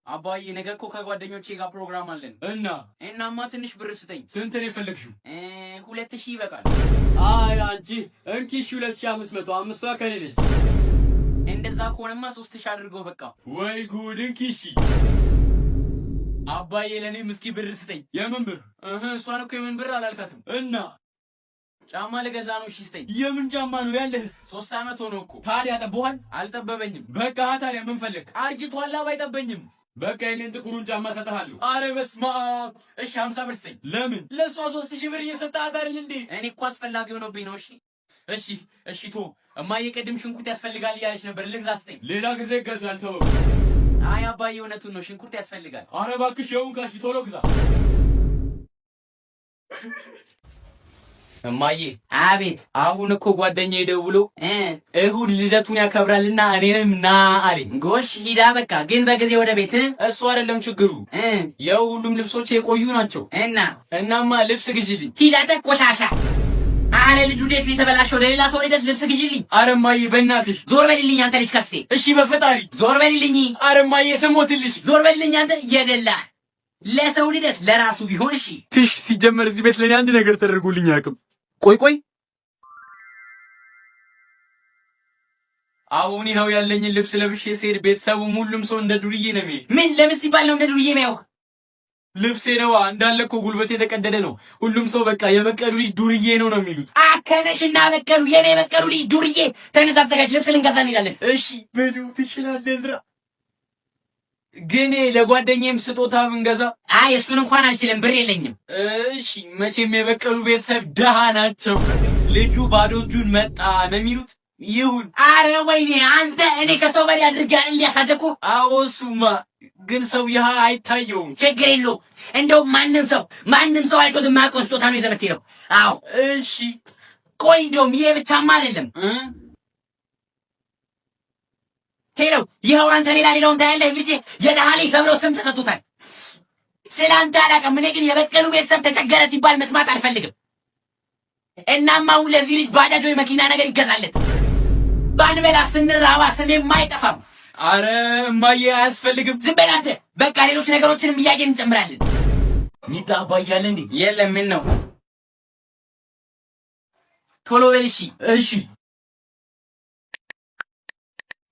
አባዬ ነገ እኮ ከጓደኞቼ ጋር ፕሮግራም አለን እናማ ትንሽ ብር ስጠኝ። ስንት ነው የፈለግሽው? 2000 ይበቃል። አይ አንቺ እንኪሽ 2500 አምስቷ ከኔ ነች። እንደዛ ከሆነማ 3000 አድርገው በቃ። ወይ ጉድ! እንኪሽ አባዬ ለኔም እስኪ ብር ስጠኝ። የምን ብር? እሷን እኮ የምን ብር አላልካትም እና ጫማ ልገዛ ነው። እሺ ስጠኝ። የምን ጫማ ነው ያለህስ? 3 አመት ሆኖ እኮ። ታዲያ ጠቦሃል? አልጠበበኝም። በቃ ታዲያ ምን ፈለግ? አርጅቷል ባይጠበኝም። በቃ የኔን ጥቁሩን ጫማ ሰጥሃለሁ። አረ በስመ አብ። እሺ 50 ብር ስጠኝ። ለምን? ለሷ 3000 ብር እየሰጣት አይደል እንዴ? እኔ እኮ አስፈላጊ ሆኖብኝ ነው። እሺ ቶ እማዬ ቅድም ሽንኩርት ያስፈልጋል እያለች ነበር። ልግዛ ስጠኝ። ሌላ ጊዜ ይገዛል ተው። አይ አባዬ እውነቱን ነው፣ ሽንኩርት ያስፈልጋል። አረ እባክሽ ይኸው ጋሽ ቶሎ ግዛ። እማዬ። አቤት። አሁን እኮ ጓደኛዬ ደውሎ እሁድ ልደቱን ያከብራልና እኔንም ና አለኝ። ጎሽ ሂዳ በቃ። ግን በጊዜ ወደ ቤት። እሱ አይደለም ችግሩ፣ ያው ሁሉም ልብሶች የቆዩ ናቸው እናማ ልብስ ግዢልኝ። ሂዳ ተቆሻሻ። አረ ልጁ እንዴት የተበላሸው? ለሌላ ሰው ልደት ልብስ ግዢልኝ። አረ እማዬ በእናትሽ ዞር በልልኝ አንተ ልጅ ከፍቴ። እሺ በፈጣሪ ዞር በልልኝ። አረ እማዬ ስሞትልሽ። ዞር በልልኝ አንተ የደላህ። ለሰው ልደት ለራሱ ቢሆን እሺ። ትሽ ሲጀመር እዚህ ቤት ለኔ አንድ ነገር ተደርጎልኝ አያውቅም። ቆይ አሁን ይኸው ያለኝን ልብስ ለብሼ ስሄድ ቤተሰቡም ሁሉም ሰው እንደ ዱርዬ ነው የሚል። ምን ለምን ሲባል ነው እንደ ዱርዬ የሚያው? ልብሴ ነዋ እንዳለ እኮ ጉልበቴ የተቀደደ ነው። ሁሉም ሰው በቃ የበቀሉ ልጅ ዱርዬ ነው የሚሉት። አከነሽና በቀሉ የኔ በቀሉ ልጅ ዱርዬ። ተነስ አዘጋጅ፣ ልብስ ልንገዛ እንሄዳለን። እሺ በሉ ትችላለህ እዝራ። ግን ለጓደኛዬም ስጦታ ብንገዛ። አይ እሱን እንኳን አልችልም፣ ብር የለኝም። እሺ መቼም የበቀሉ ቤተሰብ ደሃ ናቸው። ልጁ ባዶ እጁን መጣ ነው የሚሉት። ይሁን። አረ ወይኔ አንተ፣ እኔ ከሰው በላይ አድርጌ እያሳደኩ። አዎ እሱማ ግን ሰው ይህ አይታየውም። ችግር የለውም። እንደውም ማንም ሰው አይቶት የማያውቀው ስጦታ ነው ይዘህ የምትሄደው። አዎ እሺ። ቆይ እንደውም ይሄ ብቻማ አይደለም። ሄሎ ይኸው አንተ ሌላውን ታያለህ። ልጄ የደሃ ልጅ ተብሎ ስም ተሰጥቶታል። ስለ አንተ አላውቅም። እኔ ግን የበቀሉ ቤተሰብ ተቸገረ ሲባል መስማት አልፈልግም። እናም አሁን ለዚህ ልጅ ባጃጅ ወይ መኪና ነገር ይገዛለት። ባንበላ ስንራባ ስሜም አይጠፋም። አረ እማዬ አያስፈልግም። ዝም በል አንተ። በቃ ሌሎች ነገሮችንም እያየን እንጨምራለን። ኒታ አባያለ እንዴ? የለም። ምን ነው? ቶሎ በል እሺ።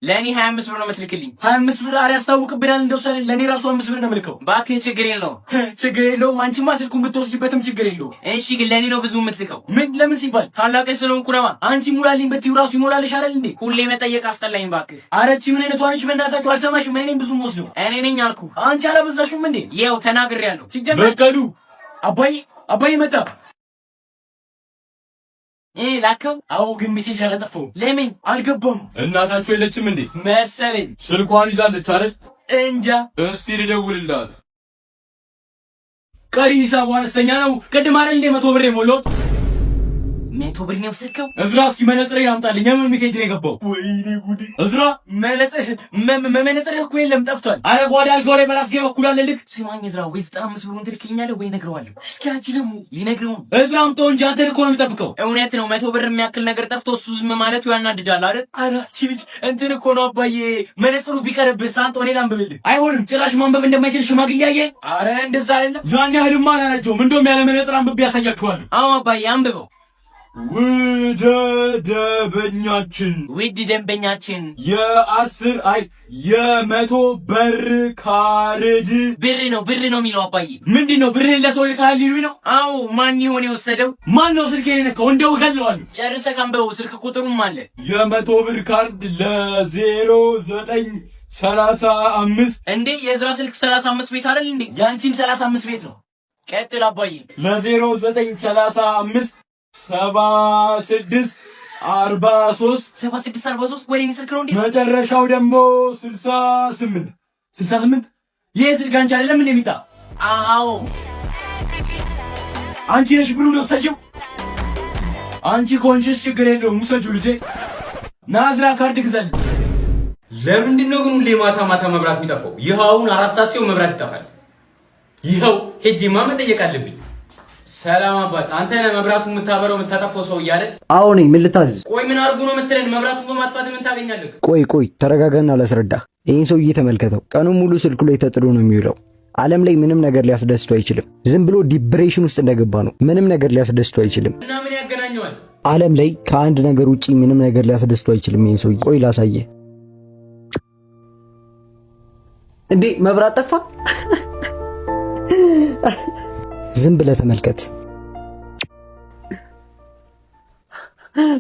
ለኔ 25 ብር ነው የምትልክልኝ። 25 ብር አረ ያስታውቅብናል። እንደውሰን ለኔ ራሱ 5 ብር ነው የምልከው። እባክህ ችግር የለውም። ችግር የለውም። አንቺማ ስልኩን ብትወስጂበትም ችግር የለውም። እሺ ግን ለኔ ነው ብዙ የምትልከው። ምን ለምን ሲባል? ታላቅ ስለሆንኩ ነዋ። አንቺ ሙላልኝ በትዩ ራሱ ይሞላልሽ አይደል እንዴ? ሁሌ መጠየቅ አስጠላኝ እባክህ። አረቺ ምን አይነቷ ነሽ? በእናታችሁ አልሰማሽም? እኔ ነኝ ብዙ ወስደው። እኔ ነኝ አልኩ። አንቺ አላበዛሽም እንዴ? ይኸው ተናግሬያለሁ። ሲጀመር በቀሉ አባዬ መጣ። ላከው? አዎ ግን ሜሴጅ አላጠፋውም። ለምን? አልገባም። እናታችሁ የለችም እንዴ? መሰለኝ። ስልኳን ይዛለች አይደል? እንጃ። እስቲ ልደውልላት። ቀሪ ሂሳቡ አነስተኛ ነው። ቅድም አይደል እንደ 100 ብር የሞላሁት? 100 ብር ነው የወሰድከው? እዝራ እስኪ መነጽሬን አምጣልኝ። የምን ሜሴጅ ነው የገባው? ወይኔ ጉዴ! እዝራ መነጽር እኮ የለም ጠፍቷል። አረ ጓዳ አልጋው ላይ በራስጌ በኩል አለልክ። ስማኝ እዝራ፣ ወይ 95 ብሩን ትልክልኛለህ ወይ እነግረዋለሁ። እስኪ አንቺ ደግሞ ሊነግረው። እዝራ አምጣው እንጂ አንተን እኮ ነው የሚጠብቀው። እውነት ነው። 100 ብር የሚያክል ነገር ጠፍቶ እሱ ዝም ማለቱ ያናድዳል አይደል? አረ እቺ ልጅ እንትን እኮ ነው አባዬ። መነጽሩ ቢቀርብህ አንተ እኔ ላንብብልህ። አይሆንም። ጭራሽ ማንበብ እንደማይችል ሽማግሌ ያየ። አረ እንደዛ አይደለም። ያን ያህልማ አላረጀውም። እንደውም ያለ መነጽር አንብቤ ያሳያችኋለሁ። አዎ አባዬ አንብበው። ውድ ደንበኛችን የ100 ብር ካርድ ብር ነው የሚለው አባዬ። ምንድነው ብር ለሰው ልካል ሊሉኝ ነው? አዎ ማን ይሆን የወሰደው? ማን ነው ስልኬን የነካው? እንደው እገለዋለሁ። ጨርሰህ አንብበው። ስልክ ቁጥሩም አለ። የ100 ብር ካርድ ለ0935 እንዴ የእዝራ ስልክ 35 ቤት አይደል እንዴ? ያንቺም 35 ቤት ነው። ቀጥል አባዬ። ለ0935 7643 ወሬ ስልክ ነው እንዴ? መጨረሻው ደግሞ 68 ይሄ ስልክ አንቺ አይደለም እንዴ ሚጣ? አዎ አንቺ ነሽ ብሩን ወሰጂው። አንቺ ኮንሽስ ችግር የለውም ውሰጂው ልጄ። ናዝራ ካርድ ግዛል። ለምንድን ነው ግን ሁሌ ማታ መብራት የሚጠፋው? ይኸው አሁን 4 ሰዓት ሲሆን መብራት ይጠፋል። ይኸው ሄጄማ መጠየቅ አለብኝ። ሰላም አባት፣ አንተ ነህ መብራቱን የምታበረው የምታጠፋው ሰው እያለ? አዎ ነኝ። ምን ልታዝዝ? ቆይ ምን አድርጉ ነው የምትለን? መብራቱን በማጥፋት ምን ታገኛለህ? ቆይ ተረጋጋና ላስረዳ። ይህን ሰውዬ ተመልከተው። ቀኑን ሙሉ ስልኩ ላይ ተጥዶ ነው የሚውለው። ዓለም ላይ ምንም ነገር ሊያስደስቱ አይችልም። ዝም ብሎ ዲፕሬሽን ውስጥ እንደገባ ነው። ምንም ነገር ሊያስደስቱ አይችልም። እና ምን ያገናኘዋል? ዓለም ላይ ከአንድ ነገር ውጪ ምንም ነገር ሊያስደስቱ አይችልም ይህን ሰውዬ። ቆይ ላሳየህ። እንዴ መብራት ጠፋ? ዝም ብለህ ተመልከት።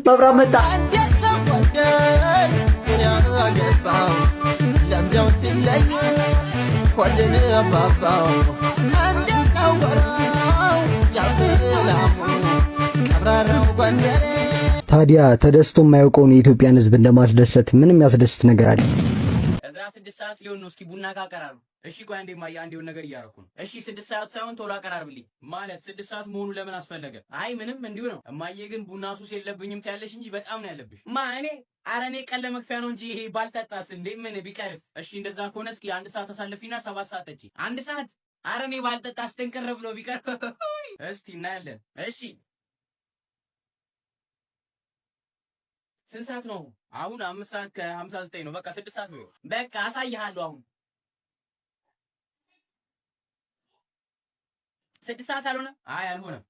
መብራት መጣ። ታዲያ ተደስቶ የማያውቀውን የኢትዮጵያን ሕዝብ እንደማስደሰት ምንም ያስደስት ነገር አለ? 6 ሰዓት ሊሆን ነው። እስኪ ቡና ካቀራሩ። እሺ ቆይ አንዴ ማያ አንዴውን ነገር እያረኩ ነው። እሺ 6 ሰዓት ሳይሆን ቶሎ አቀራርብልኝ። ማለት 6 ሰዓት መሆኑ ለምን አስፈለገ? አይ ምንም እንዲሁ ነው። እማዬ ግን ቡና ሱስ የለብኝም ትያለሽ እንጂ በጣም ነው ያለብሽ። እኔ ኧረ እኔ ቀን ለመክፈያ ነው እንጂ ይሄ ባልጠጣስ እንዴ ምን ቢቀርስ? እሺ እንደዛ ከሆነ እስኪ 1 ሰዓት ተሳልፊና 7 ሰዓት ጠጪ። 1 ሰዓት ኧረ እኔ ባልጠጣስ ጥንቅር ብሎ ቢቀር እስቲ እናያለን። እሺ ስንት ሰዓት ነው አሁን? 5 ሰዓት ከ59 ነው። በቃ 6 ሰዓት ነው። በቃ አሳይሃለሁ። አሁን 6 ሰዓት አልሆነ? አይ አልሆነም።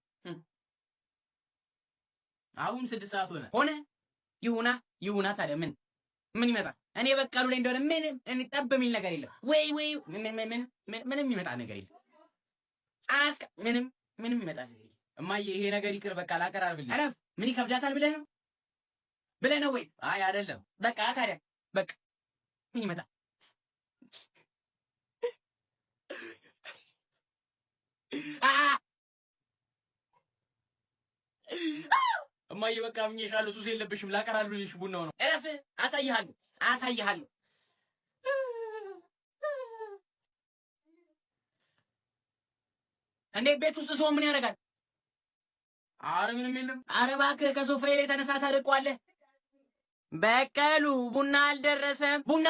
አሁን 6 ሰዓት ሆነ። ይሁና ታዲያ ምን ይመጣል? እኔ በቃሉ ላይ እንደሆነ ምንም ጠብ የሚል ነገር የለም። ወይ ምንም ይመጣ ነገር የለም። ምንም ይመጣ ነገር የለም። እማዬ ይሄ ነገር ይቅር። በቃ ላቀራርብልኝ። አረፍ ምን ይከብዳታል ብለህ ነው ወይ? አይ አይደለም። በቃ ታዲያ በቃ ምን ይመጣል? እማዬ በቃ ምኝሻለሁ። ሱስ የለብሽም። ላቀራርብልሽ ቡናው ነው። እረፍ። አሳይሃለሁ። እንዴ ቤት ውስጥ ሰው ምን ያደርጋል? አረ ምንም የለም። አረ እባክህ ከሶፋዬ ላይ ተነሳ ታርቀዋለህ። በቀሉ ቡና አልደረሰም። ቡና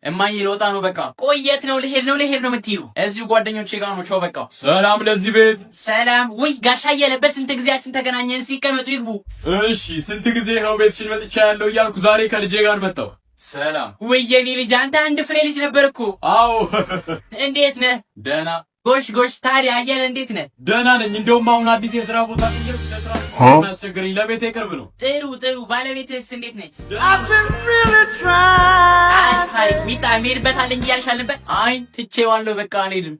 እማዬ ልወጣ ነው። በቃ ቆየት ነው ልሄድ ነው የምትይው? እዚሁ ጓደኞቼ ጋር ነው። ቻው በቃ። ሰላም ለዚህ ቤት። ሰላም። ውይ ጋሻ እየለበት ስንት ጊዜያችን ተገናኘን። ሲቀመጡ ይግቡ። እሺ ስንት ጊዜ ነው ቤትሽን መጥቻ ያለው እያልኩ ዛሬ ከልጄ ጋር መጣሁ። ሰላም። ውይ የኔ ልጅ አንተ አንድ ፍሬ ልጅ ነበር እኮ። አዎ። እንዴት ነህ? ደህና። ጎሽ ታዲያ አየለ እንዴት ነህ? ደህና ነኝ። እንደውም አሁን አዲስ የሥራ ቦታ ጥየት አስቸገረኝ። ለቤቴ ቅርብ ነው። ጥሩ። ባለቤትስ እንዴት ነች? አሪፍ። ሚጣ እንሄድበታለን እያልሽ አልነበር? አይ ትቼዋለሁ በቃ አልሄድም።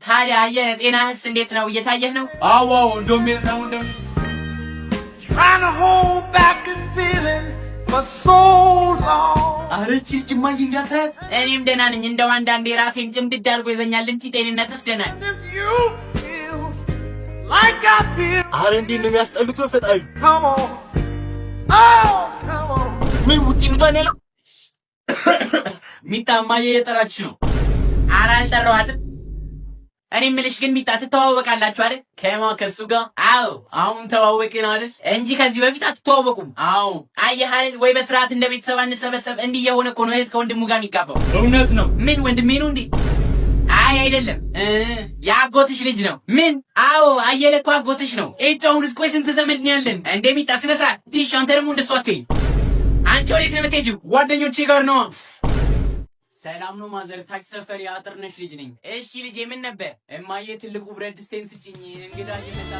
ታዲያ አየለ ጤናህስ እንዴት ነው? እየታየህ ነው? አዎ እንደውም የሰሙ አረቺ ጅማይ እንዳታት እኔም ደህና ነኝ። እንደው አንዳንዴ ራሴን ጭምድድ አድርጎ ይዘኛል እንጂ ጤንነትስ ደህና ነኝ። አረ እንዴት ነው የሚያስጠሉት በፈጣሪ። ምን ውጪ ልቷን ያለው ሚጣ እማዬ እየጠራችሽ ነው። ኧረ አልጠራኋትም። እኔ የምልሽ ግን ሚጣ ትተዋወቃላችሁ አይደል? ከሱ ጋር? አዎ አሁን ተዋወቅን አይደል እንጂ ከዚህ በፊት አትተዋወቁም? አዎ አየህ አይደል? ወይ በስርዓት እንደ ቤተሰብ አንሰበሰብ። እንዲህ የሆነ እኮ ነው እህት ከወንድሙ ጋር የሚጋባው። እውነት ነው። ምን ወንድሜ ነው እንዴ? አይ አይደለም፣ የአጎትሽ ልጅ ነው። ምን? አዎ አየለ እኮ አጎትሽ ነው። እጫውን ቆይ ስንት ዘመድ ነው ያለን? እንደ ሚጣ ስነ ስርዓት ትይሽ። አንተ ደግሞ እንደሱ አትይኝ። አንቺ ወዴት ነው የምትሄጂው? ጓደኞቼ ጋር ነው። ሰላም ነው ማዘር። ታች ሰፈር የአጥርነሽ ልጅ ነኝ። እሺ ልጄ ምን ነበር? እማዬ ትልቁ ብረት ድስቴን ስጭኝ እንግዳ እየመጣ።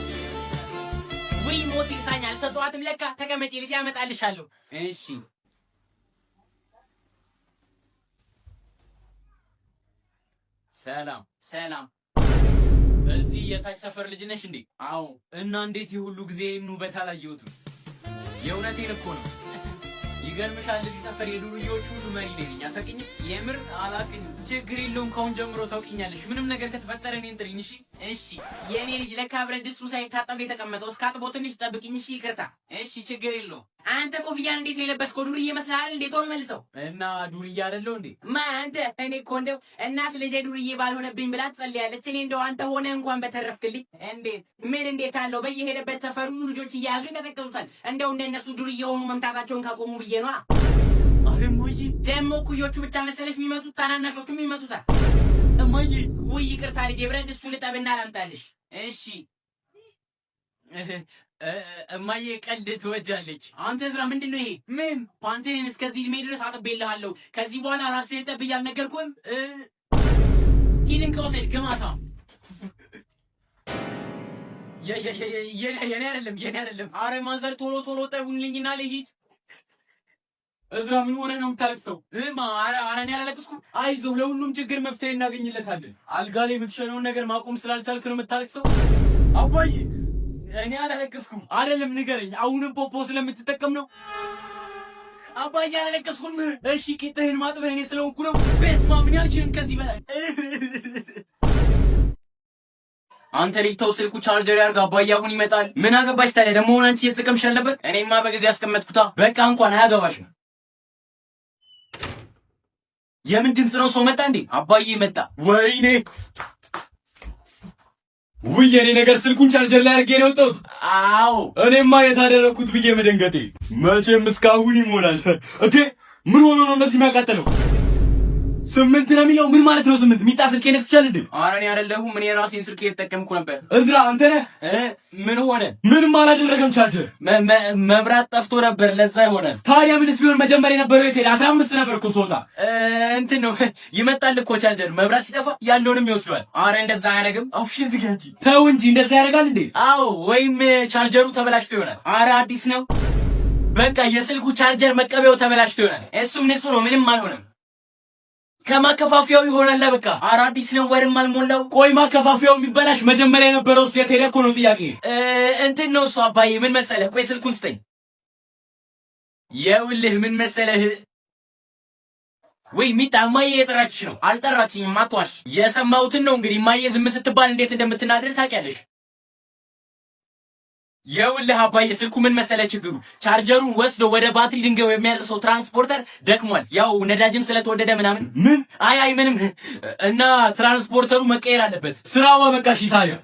ውይ ሞት ይሳኛል። ሰጧትም ለካ። ተቀመጪ ልጅ ያመጣልሻለሁ። እሺ ሰላም። እዚህ የታች ሰፈር ልጅ ነሽ እንዴ? አዎ። እና እንዴት የሁሉ ጊዜ ውበት አላየሁትም? የእውነቴን እኮ ነው። ይገርምሻል እዚህ ሰፈር የዱርዬዎች ሁሉ መሪ ነኝ። አታውቂኝም? የምር አላውቅኝም። ችግር የለውም ከአሁን ጀምሮ ታውቂኛለሽ። ምንም ነገር ከተፈጠረ እኔን ጥሪኝ። እሺ የኔ ልጅ ለካ ብረት ድስቱ ሳይታጠብ የተቀመጠው እስካጥቦ ትንሽ ጠብቂኝ። እሺ ይቅርታ። እሺ ችግር የለውም። አንተ ኮፍያን እንዴት ነው የለበስከው? ዱርዬ መስልሃል እንዴ? ቶሎ መልሰው። እና ዱርዬ አይደለሁ እንዴ? አንተ እኔ እኮ እንደው እናት ልጄ ዱርዬ ባልሆነብኝ ብላ ትጸልያለች። እኔ እንደው አንተ ሆነ እንኳን በተረፍክልኝ። እንዴት አለው በየሄደበት ሰፈሩ ልጆች እያያዙ ይቀጠቅጡታል። እንደው እንደነሱ ዱርዬ የሆኑ መምታታቸውን ካቆሙ ብዬ ነዋ። አረ እማዬ ደግሞ ኩዮቹ ብቻ መሰለሽ የሚመቱት? ታናናሾቹም ይመቱታል። እማዬ ውይ ይቅርታ ልጄ፣ ብረት ድስቱ ልጠብና ላምጣልሽ። እሺ እማዬ ቀልድ ትወዳለች። አንተ እዝራ ምንድን ነው ይሄ? ምን ፓንቴን እስከዚህ እድሜ ድረስ አጥቤልሃለሁ። ከዚህ በኋላ ራስህን ጠብ እያልነገርኩህም ሂድን ከወሰድ ግማታ። የኔ አይደለም። አረ ማዘር ቶሎ ጠቡልኝና ልሂድ። እዝራ ምን ሆነ ነው የምታለቅሰው? አረ እኔ አላለቅስኩም። አይዞህ ለሁሉም ችግር መፍትሄ እናገኝለታለን። አልጋ ላይ የምትሸነውን ነገር ማቆም ስላልቻልክ ነው የምታለቅሰው? አባዬ እኔ አላለቅስኩም። አይደለም ንገረኝ። አሁንም ፖፖ ስለምትጠቀም ነው? አባዬ አላለቅስኩም። እሺ ቂጥህን ማጥበህ እኔ ስለሆንኩ ነው? በስመ አብ እኔ አልችልም ከዚህ በላይ። አንተ ልጅ ተው፣ ስልኩ ቻርጀር ያርግ። አባዬ አሁን ይመጣል። ምን አገባሽ ታዲያ? ደግሞ አንቺ እየተጠቀምሽ አልነበር? እኔማ በጊዜ ያስቀመጥኩታ። በቃ እንኳን አያገባሽም። የምን ድምፅ ነው? ሰው መጣ እንዴ? አባዬ መጣ። ወይኔ ውይ የኔ ነገር ስልኩን ቻርጀር ላይ አድርጌ ነው የወጣሁት። አዎ እኔማ የታደረኩት ብዬ መደንገጤ መቼም እስካሁን ይሞላል። እንዴ ምን ሆኖ ነው እንደዚህ የሚያቃጥለው? 8 ነው የሚለው ምን ማለት ነው? 8 ሚጣ ስልኬ ነክቻል እንዴ? ኧረ እኔ አይደለሁም። እኔ ራሴን ስልኬ እየተጠቀምኩ ነበር። እዝራ አንተ ነህ? ምን ሆነ? ምንም አላደረገም። ቻርጀር መብራት ጠፍቶ ነበር ለዛ ይሆናል። ታዲያ ምንስ ቢሆን መጀመሪያ የነበረው የት ሄደ? 15 ነበር እኮ ሶታ እንትን ነው ይመጣል እኮ ቻርጀር። መብራት ሲጠፋ ያለውንም ይወስዷል። አረ እንደዛ አያደርግም። አፍሽን ዝጋ እንጂ ተው እንጂ እንደዛ ያደርጋል እንዴ? አዎ ወይም ቻርጀሩ ተበላሽቶ ይሆናል። አረ አዲስ ነው። በቃ የስልኩ ቻርጀር መቀበያው ተበላሽቶ ይሆናል። እሱም ንጹህ ነው፣ ምንም አልሆነም። ከማከፋፊያው ይሆናል። በቃ አዲስ ነው፣ ወርም አልሞላው። ቆይ ማከፋፊያው የሚበላሽ መጀመሪያ የነበረው እሱ የት ሄደ እኮ ነው ጥያቄ። እንትን ነው እሱ አባዬ። ምን መሰለህ? ቆይ ስልኩን ስጠኝ። የውልህ ምን መሰለህ? ወይ ሚጣ እማዬ የጠራችሽ ነው። አልጠራችኝም፣ አትዋሽ። የሰማሁትን ነው እንግዲህ። እማዬ ዝም ስትባል እንዴት እንደምትናደድ ታውቂያለሽ። የውልህ አባዬ ስልኩ ምን መሰለህ ችግሩ? ቻርጀሩን ወስዶ ወደ ባትሪ ድንጋዩ የሚያደርሰው ትራንስፖርተር ደክሟል። ያው ነዳጅም ስለተወደደ ምናምን። ምን? አይ ምንም። እና ትራንስፖርተሩ መቀየር አለበት። ስራዋ በቃ እሺ። ታዲያ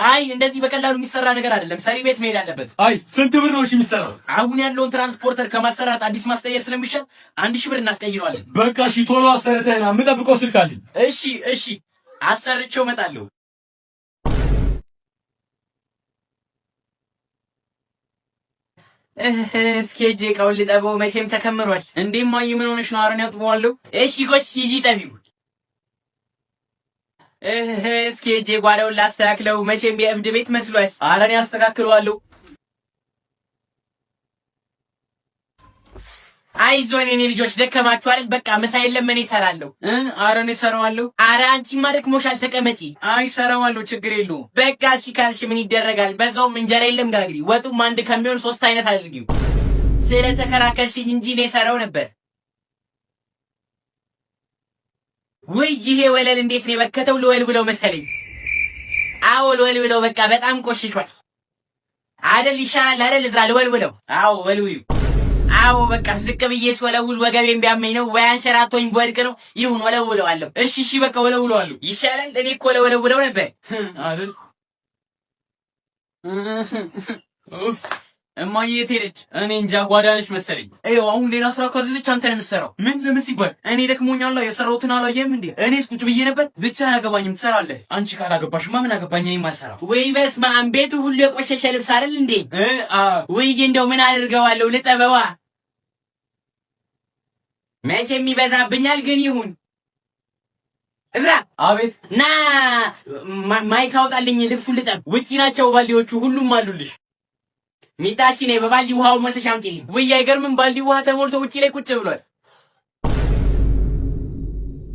አይ እንደዚህ በቀላሉ የሚሰራ ነገር አይደለም። ሰሪ ቤት መሄድ አለበት። አይ ስንት ብር ነው እሺ የሚሰራው? አሁን ያለውን ትራንስፖርተር ከማሰራት አዲስ ማስቀየር ስለሚሻል 1000 ብር እናስቀይረዋለን። በቃ እሺ ቶሎ አሰርተህና የምጠብቀው ስልክ አለኝ። እሺ አሰርቼው እመጣለሁ። እስኪ ሂጅ እቃውን ልጠበው። መቼም ተከምሯል። እንዴ እማዬ ምን ሆነሽ ነው? አረን ያጥበዋለሁ። እሺ ጎሽ ሂጂ ጠቢው። እስኪ ሂጅ ጓዳውን ላስተካክለው። መቼም የእብድ ቤት መስሏል። አረን ያስተካክለዋለሁ። አይዞን የኔ ልጆች ደከማችሁ አይደል? በቃ ምሳ የለም እኔ እሰራለሁ። ኧረ እኔ እሰራዋለሁ። ኧረ አንቺማ ደክሞሻል ተቀመጪ። አይ እሰራዋለሁ ችግር የለውም። በቃ እሺ ካልሽ ምን ይደረጋል። በዛውም እንጀራ የለም ጋግሪ። ወጡም አንድ ከሚሆን 3 አይነት አድርጊው። ስለተከራከርሽኝ እንጂ እኔ እሰራው ነበር። ውይ ይሄ ወለል እንዴት ነው የበከተው? ልወልውለው መሰለኝ። አዎ ልወልውለው። በቃ በጣም ቆሽሿል አይደል? ይሻላል አይደል? እዝራ ልወልውለው። አዎ ወልውዩ። አዎ በቃ ዝቅ ብዬ ስወለውል ወገቤን ቢያመኝ ነው ወይ አንሸራቶኝ በወድቅ ነው። ይሁን ወለውለዋለሁ። እሺ በቃ ወለውለዋለሁ። ይሻላል። እኔ እኮ ወለውለው ነበር አይደል? እማዬ የት ሄደች? እኔ እንጃ ጓዳ ነች መሰለኝ። ይኸው አሁን ሌላ ስራ ካዘዘች አንተ ነው የምትሰራው። ምን ለምን ሲባል እኔ ደክሞኛል። የሰራሁትን አላየህም እንዴ? እኔስ ቁጭ ብዬ ነበር። ብቻ አያገባኝም፣ ትሰራለህ። አንቺ ካላገባሽማ ምን አገባኝ? እኔ ማሰራው። ወይ በስመ አብ! ቤቱ ሁሉ የቆሸሸ ልብስ አይደል እንዴ? ወይ እንደው ምን አድርገዋለሁ? ልጠበዋ። መቼም ይበዛብኛል፣ ግን ይሁን። እዝራ አቤት። ና ማይክ አውጣልኝ፣ ልብሱን ልጠብ። ውጪ ናቸው ባልዲዎቹ፣ ሁሉም አሉልሽ። ሚጣሽ ነይ በባልዲ ውሃው ሞልተሽ አምጪልኝ። ውይ አይገርምም? ባልዲ ውሃ ተሞልቶ ውጪ ላይ ቁጭ ብሏል።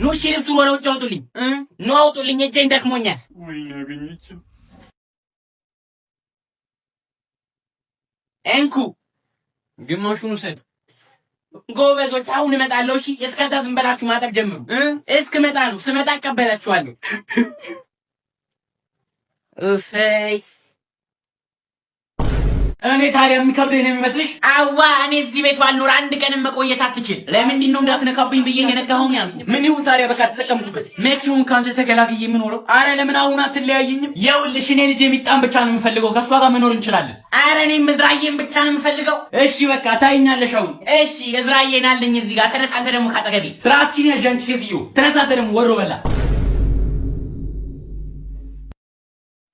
ኑ እሺ ልብሱን ወደ ውጭ አውጡልኝ። ኑ አውጡልኝ፣ እጄን ደክሞኛል። ወይ ነገኝች እንኩ ግማሹን ውሰድ። ጎበዞች አሁን እመጣለሁ። እሺ እስከዛ ዝም በላችሁ ማጠብ ጀምሩ። እስክመጣ ነው። ስመጣ እቀበላችኋለሁ። እፈይ እኔ ታዲያ የሚከብደኝ ነው የሚመስልሽ? አዋ እኔ እዚህ ቤት ባልኖር አንድ ቀንም መቆየት አትችል። ለምንድን ነው እንዳትነካብኝ ብዬ የነካሁኝ? ምን ይሁን ታዲያ በቃ ተጠቀምኩበት። ሜክሲሙን ካንተ ተገላግዬ የምኖረው። አረ ለምን አሁን አትለያየኝም? ይኸውልሽ እኔ ልጄ ሚጣን ብቻ ነው የምፈልገው። ከሷ ጋር መኖር እንችላለን። አረ እኔም እዝራዬን ብቻ ነው የምፈልገው። እሺ በቃ ታይኛለሽ አሁን። እሺ እዝራዬን አለኝ እዚህ ጋር። ተነሳ አንተ ደግሞ ካጠገቤ። ስርዓትሽን ያዥ አንቺ ሴትዮ። ተነሳ አንተ ደግሞ ወሮ በላ።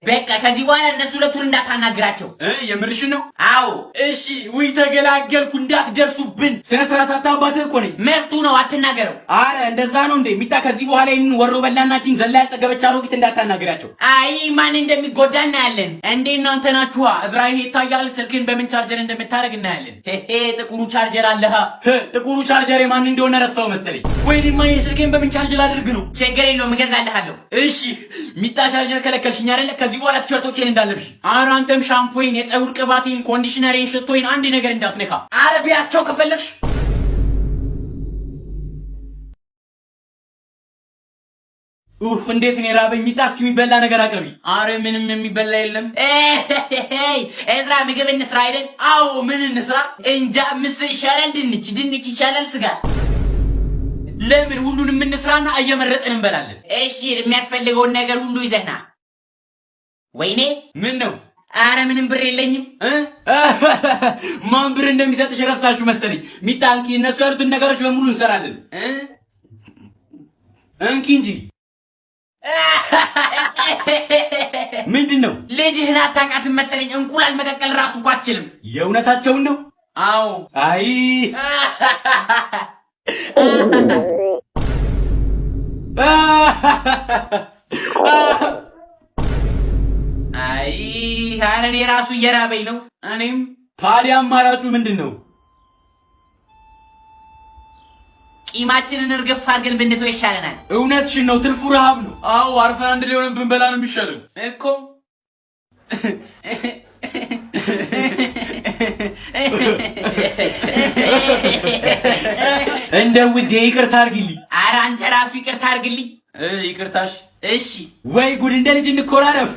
በቃ ከዚህ በኋላ እነሱ ሁለቱን እንዳታናግራቸው። የምርሽ ነው? አዎ። እሺ ወይ ተገላገልኩ። እንዳትደርሱብን። ስነ ስርዓት አባትህ እኮ ነኝ። መብቱ ነው፣ አትናገረው። አረ እንደዛ ነው እንዴ? ሚጣ ከዚህ በኋላ ይሄን ወሮ በላናችን ዘላ ያልጠገበች አሮጊት እንዳታናግራቸው። አይ ማን እንደሚጎዳ እናያለን። እንዴ እናንተ ናችኋ። እዝራኤል ይታያል። ስልክን በምን ቻርጀር እንደምታደርግ እናያለን። ጥቁሩ ቻርጀር አለህ። ጥቁሩ ቻርጀር ማን እንደሆነ ረሳው መሰለኝ። ወይኔማ ስልኬን በምን ቻርጀር አድርግ ነው? ችግር የለውም እገዛልሃለሁ። እሺ ሚጣ ቻርጀር ከለከልሽኝ አይደለ? ከዚህ በኋላ ቲሸርቶቼን እንዳለብሽ። ኧረ አንተም ሻምፖይን፣ የፀጉር ቅባቴን፣ ኮንዲሽነሬን፣ ሽቶይን አንድ ነገር እንዳትነካ። አረቢያቸው ከፈለግሽ። እንዴት ነው ራበኝ። ሚጣ እስኪ የሚበላ ነገር አቅርቢ። አረ ምንም የሚበላ የለም። እዝራ ምግብ እንስራ አይደል? አዎ ምን እንስራ? እንጃ። ምስር ይሻላል? ድንች ይሻላል? ስጋ? ለምን ሁሉንም እንስራና እየመረጥን እንበላለን። እሺ የሚያስፈልገውን ነገር ሁሉ ይዘህና። ወይኔ ምን ነው? አረ ምንም ብር የለኝም። ማን ብር እንደሚሰጥሽ ረሳችሁ መሰለኝ። ሚጣ እንኪ፣ እነሱ ያሉትን ነገሮች በሙሉ እንሰራለን። እንኪ እንጂ ምንድን ነው? ልጅህን አታውቃትም መሰለኝ። እንቁላል መቀቀል ራሱ እኮ አትችልም። የእውነታቸውን ነው? አዎ። አይ አይ ኧረ እኔ ራሱ እየራበኝ ነው። እኔም። ታዲያ አማራጩ ምንድን ነው? ቂማችንን እርግፍ አድርገን ብንተው ይሻለናል። እውነትሽን ነው። ትርፉ ረሃብ ነው። አዎ አርፈን አንድ ላይ ሆነን ብንበላ ነው የሚሻለው እኮ። እንደ ውዴ ይቅርታ አድርግልኝ። ኧረ አንተ ራሱ ይቅርታ አድርግልኝ። ይቅርታሽ። እሺ ወይ ጉድ! እንደ ልጅ እንኮራረፍ።